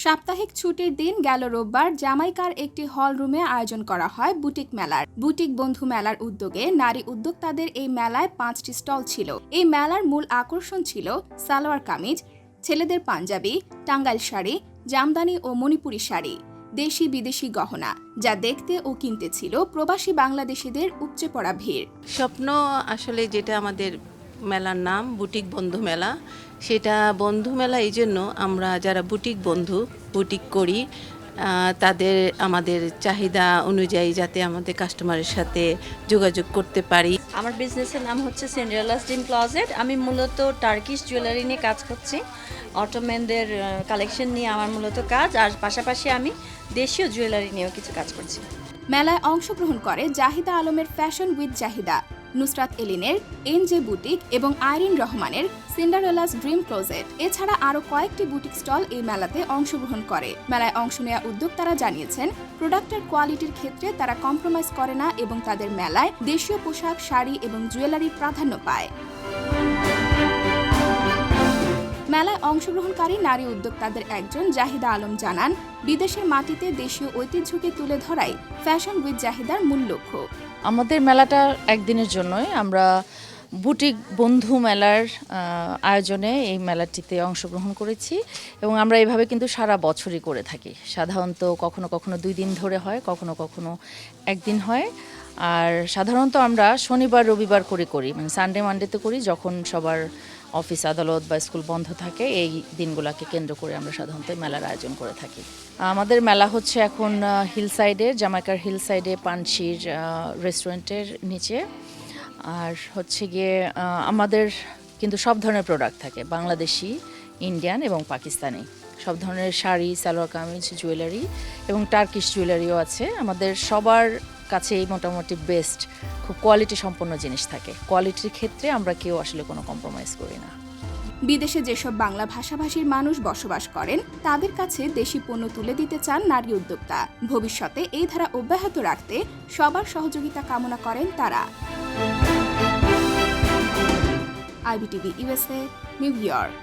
সাপ্তাহিক ছুটির দিন গেল রোববার জামাইকার একটি হল রুমে আয়োজন করা হয় বুটিক মেলার। বুটিক বন্ধু মেলার উদ্যোগে নারী উদ্যোক্তাদের এই মেলায় 5টি স্টল ছিল। এই মেলার মূল আকর্ষণ ছিল সালোয়ার কামিজ, ছেলেদের পাঞ্জাবি, টাঙ্গাইল শাড়ি, জামদানি ও মণিপুরি শাড়ি, দেশি বিদেশি গহনা, যা দেখতে ও কিনতে ছিল প্রবাসী বাংলাদেশিদের উপচে পড়া ভিড়। স্বপ্ন আসলে যেটা আমাদের মেলার নাম বুটিক বন্ধু মেলা, সেটা বন্ধু মেলা এই জন্য আমরা যারা বুটিক বন্ধু বুটিক করি তাদের আমাদের চাহিদা অনুযায়ী যাতে আমাদের কাস্টমারের সাথে যোগাযোগ করতে পারি। আমার বিজনেসের নাম হচ্ছে সিন্ড্রেলাস ড্রিম ক্লজেট। আমি মূলত টার্কিশ জুয়েলারি নিয়ে কাজ করছি। অটোম্যানদের কালেকশন নিয়ে আমার মূলত কাজ, আর পাশাপাশি আমি দেশীয় জুয়েলারি নিয়েও কিছু কাজ করছি। মেলায় অংশগ্রহণ করে জাহিদা আলমের ফ্যাশন উইথ জাহিদা, নুসরাত এলিনের এনজে বুটিক এবং আইরিন রহমানের সিন্ডারেলাস ড্রিম ক্লোজেট। এছাড়া আরও কয়েকটি বুটিক স্টল এই মেলাতে অংশগ্রহণ করে। মেলায় অংশ নেওয়া উদ্যোক্তারা জানিয়েছেন, প্রোডাক্টের কোয়ালিটির ক্ষেত্রে তারা কম্প্রোমাইজ করে না এবং তাদের মেলায় দেশীয় পোশাক, শাড়ি এবং জুয়েলারি প্রাধান্য পায়। মেলায় অংশগ্রহণকারী নারী উদ্যোক্তাদের একজন জাহিদা আলম জানান, বিদেশের মাটিতে দেশীয় ঐতিহ্যকে তুলে ধরাই ফ্যাশন উইথ জাহিদার মূল লক্ষ্য। আমাদের মেলাটা একদিনের জন্যই, আমরা বুটিক বন্ধু মেলার আয়োজনে এই মেলাটিতে অংশগ্রহণ করেছি এবং আমরা এইভাবে কিন্তু সারা বছরই করে থাকি। সাধারণত কখনো কখনো 2 দিন ধরে হয়, কখনো কখনো একদিন হয়। আর সাধারণত আমরা শনিবার রবিবার করি, মানে সানডে মানডেতে করি, যখন সবার অফিস আদালত বা স্কুল বন্ধ থাকে। এই দিনগুলোকে কেন্দ্র করে আমরা সাধারণত মেলার আয়োজন করে থাকি। আমাদের মেলা হচ্ছে এখন হিল সাইডে, জামাইকার হিল সাইডে পানশির রেস্টুরেন্টের নিচে। আর হচ্ছে গিয়ে আমাদের কিন্তু সব ধরনের প্রোডাক্ট থাকে, বাংলাদেশি, ইন্ডিয়ান এবং পাকিস্তানি। সব ধরনের শাড়ি, সালোয়ার কামিজ, জুয়েলারি এবং টার্কিশ জুয়েলারিও আছে। আমাদের সবার কাছেই মোটামুটি বেস্ট, খুব কোয়ালিটি সম্পন্ন জিনিস থাকে। কোয়ালিটির ক্ষেত্রে আমরা কেউ আসলে কোনো কম্প্রোমাইজ করি না। বিদেশে যেসব বাংলা ভাষাভাষীর মানুষ বসবাস করেন, তাদের কাছে দেশি পণ্য তুলে দিতে চান নারী উদ্যোক্তা। ভবিষ্যতে এই ধারা অব্যাহত রাখতে সবার সহযোগিতা কামনা করেন তারা। IBTV USA, new York.